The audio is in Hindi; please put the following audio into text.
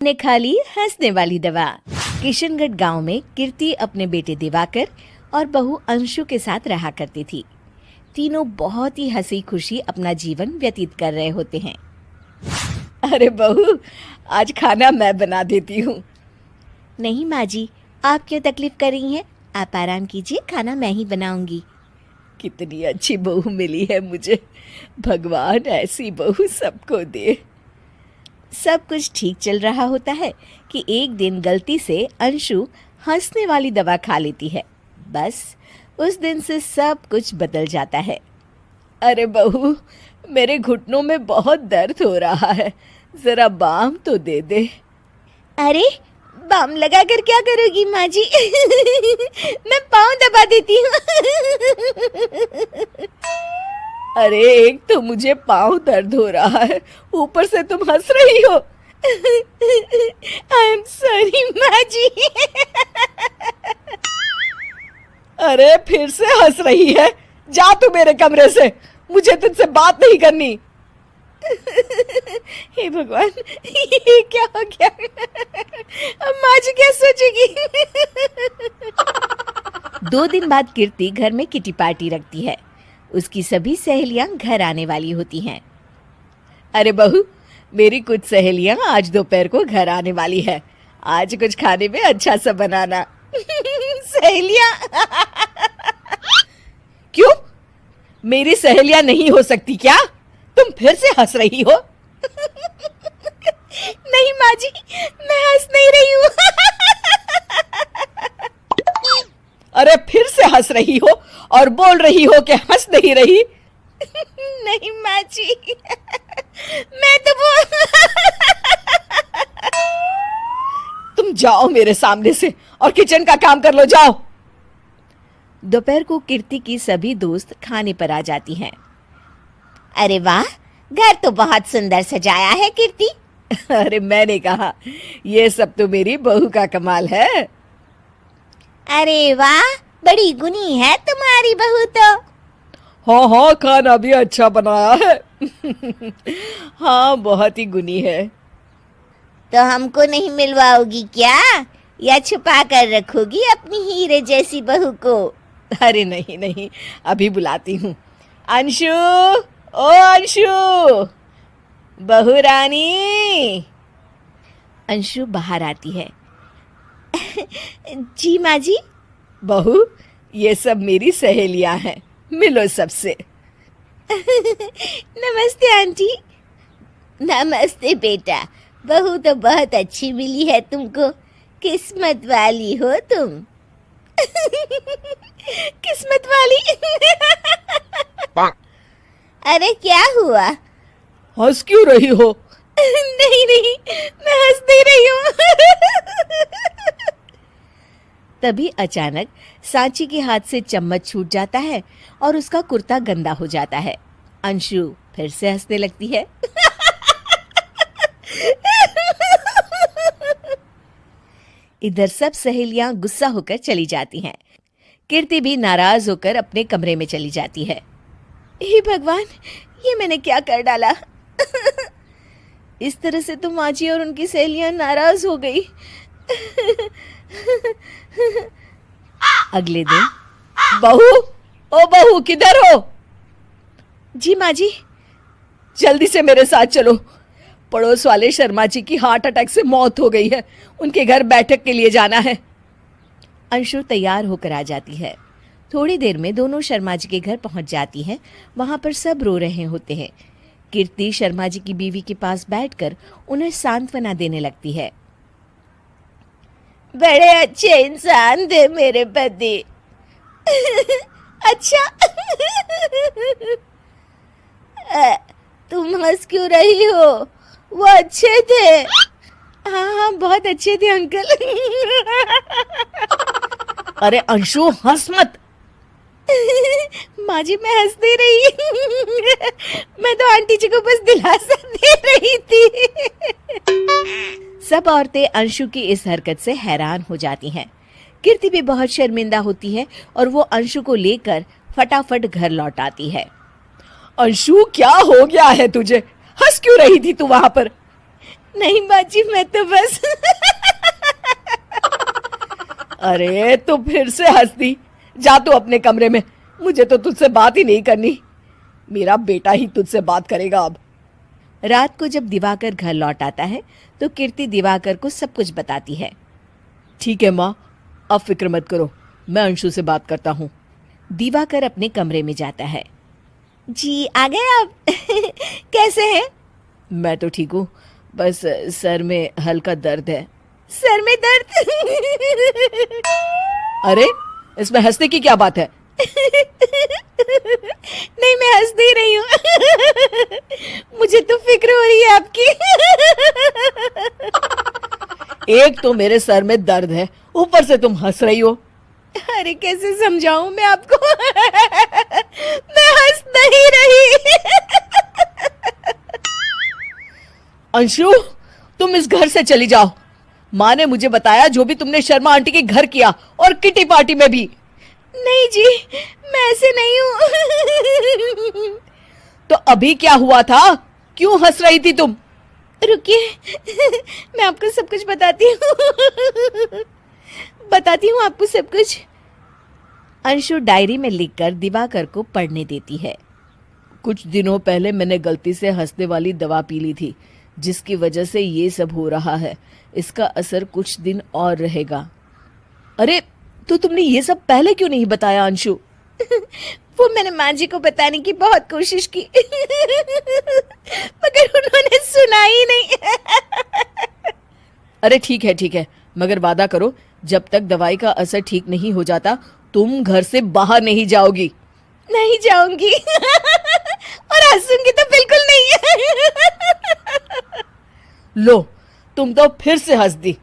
ने खा ली हंसने वाली दवा। किशनगढ़ गांव में कीर्ति अपने बेटे दिवाकर और बहू अंशु के साथ रहा करती थी। तीनों बहुत ही हंसी खुशी अपना जीवन व्यतीत कर रहे होते हैं। अरे बहू, आज खाना मैं बना देती हूँ। नहीं माँ जी, आप क्यों तकलीफ कर रही हैं? आप आराम कीजिए, खाना मैं ही बनाऊंगी। कितनी अच्छी बहू मिली है मुझे, भगवान ऐसी बहू सबको दे। सब कुछ ठीक चल रहा होता है कि एक दिन गलती से अंशु हंसने वाली दवा खा लेती है। बस उस दिन से सब कुछ बदल जाता है। अरे बहू, मेरे घुटनों में बहुत दर्द हो रहा है, जरा बाम तो दे दे। अरे बाम लगा कर क्या करोगी माँ जी? मैं पाँव दबा देती हूँ। अरे एक तो मुझे पाँव दर्द हो रहा है, ऊपर से तुम हंस रही हो। आई एम सॉरी माँ जी। अरे फिर से हंस रही है, जा तू मेरे कमरे से, मुझे तुझसे बात नहीं करनी। हे भगवान, ये क्या हो गया? अब माँ जी क्या सोचेगी? 2 दिन बाद कीर्ति घर में किटी पार्टी रखती है। उसकी सभी सहेलियां घर आने वाली होती हैं। अरे बहू, मेरी कुछ सहेलियां आज दोपहर को घर आने वाली है। आज कुछ खाने में अच्छा सा बनाना। सहेलियां? क्यों? मेरी सहेलियां नहीं हो सकती क्या? तुम फिर से हंस रही हो? नहीं माँ जी, मैं हंस नहीं रही हूँ। अरे फिर से हंस रही हो और बोल रही हो कि हंस नहीं रही। नहीं माँ जी, मैं तो तुम जाओ मेरे सामने से और किचन का काम कर लो, जाओ। दोपहर को कीर्ति की सभी दोस्त खाने पर आ जाती हैं। अरे वाह, घर तो बहुत सुंदर सजाया है कीर्ति। अरे मैंने कहा, ये सब तो मेरी बहू का कमाल है। अरे वाह, बड़ी गुनी है तुम्हारी बहू तो। हाँ हाँ, खाना भी अच्छा बनाया है। हाँ, बहुत ही गुनी है। तो हमको नहीं मिलवाओगी क्या, या छुपा कर रखोगी अपनी हीरे जैसी बहू को? अरे नहीं नहीं, अभी बुलाती हूँ। अंशु, ओ अंशु, बहू रानी। अंशु बाहर आती है। जी माँ जी। बहू, ये सब मेरी सहेलियां हैं, मिलो सबसे। नमस्ते आंटी। नमस्ते बेटा, बहू तो बहुत अच्छी मिली है तुमको, किस्मत वाली हो तुम। किस्मत वाली? अरे क्या हुआ? हंस क्यों रही हो? नहीं नहीं, मैं हंस नहीं रही हूँ। तभी अचानक सांची के हाथ से चम्मच छूट जाता है और उसका कुर्ता गंदा हो जाता है। अंशु फिर से हंसने लगती है। इधर सब सहेलियां गुस्सा होकर चली जाती हैं। कीर्ति भी नाराज होकर अपने कमरे में चली जाती है। हे भगवान, ये मैंने क्या कर डाला? इस तरह से तो माँ जी और उनकी सहेलियां नाराज हो गई। अगले दिन, बहू, ओ बहू, किधर हो? जी माँ जी। जल्दी से मेरे साथ चलो, पड़ोस वाले शर्मा जी की हार्ट अटैक से मौत हो गई है, उनके घर बैठक के लिए जाना है। अंशु तैयार होकर आ जाती है। थोड़ी देर में दोनों शर्मा जी के घर पहुंच जाती हैं। वहां पर सब रो रहे होते हैं। कीर्ति शर्मा जी की बीवी के पास बैठकर उन्हें सांत्वना देने लगती है। बड़े अच्छे इंसान थे मेरे पति। अच्छा। तुम हंस क्यों रही हो? वो अच्छे थे। हाँ हाँ, बहुत अच्छे थे अंकल। अरे अंशु, हंस मत। माँ जी, मैं हंस नहीं रही। मैं तो आंटी जी को बस दिलासा दे रही थी। सब औरतें अंशु की इस हरकत से हैरान हो जाती हैं। कीर्ति भी बहुत शर्मिंदा होती है और वो अंशु को लेकर फटाफट घर लौट आती है। अंशु, क्या हो गया है तुझे? हंस क्यों रही थी तू वहां पर? नहीं बाजी, मैं तो बस अरे तू फिर से हंस दी। जा तू अपने कमरे में, मुझे तो तुझसे बात ही नहीं करनी। मेरा बेटा ही तुझसे बात करेगा अब। रात को जब दिवाकर घर लौट आता है तो कीर्ति दिवाकर को सब कुछ बताती है। ठीक है माँ, अब फिक्र मत करो, मैं अंशु से बात करता हूँ। दिवाकर अपने कमरे में जाता है। जी आ गए आप कैसे हैं? मैं तो ठीक हूँ, बस सर में हल्का दर्द है। सर में दर्द अरे इसमें हंसने की क्या बात है? नहीं, मैं हंस नहीं रही हूँ मुझे तो फिक्र हो रही है आपकी एक तो मेरे सर में दर्द है, ऊपर से तुम हंस रही हो। अरे कैसे समझाऊं मैं आपको मैं हंस नहीं रही अंशु, तुम इस घर से चली जाओ। माँ ने मुझे बताया जो भी तुमने शर्मा आंटी के घर किया और किटी पार्टी में भी। नहीं जी, मैं ऐसे नहीं हूँ तो अभी क्या हुआ था? क्यों हंस रही थी तुम? रुकिए मैं आपको सब कुछ बताती हूँ आपको सब कुछ। अंशु डायरी में लिखकर दिवाकर को पढ़ने देती है। कुछ दिनों पहले मैंने गलती से हंसने वाली दवा पी ली थी, जिसकी वजह से ये सब हो रहा है। इसका असर कुछ दिन और रहेगा। अरे तो तुमने ये सब पहले क्यों नहीं बताया अंशु? वो मैंने माँ जी को बताने की बहुत कोशिश की मगर उन्होंने सुना ही नहीं अरे ठीक है, मगर वादा करो जब तक दवाई का असर ठीक नहीं हो जाता तुम घर से बाहर नहीं जाओगी। नहीं जाऊंगी और हंसूंगी तो बिल्कुल नहीं लो, तुम तो फिर से हंस दी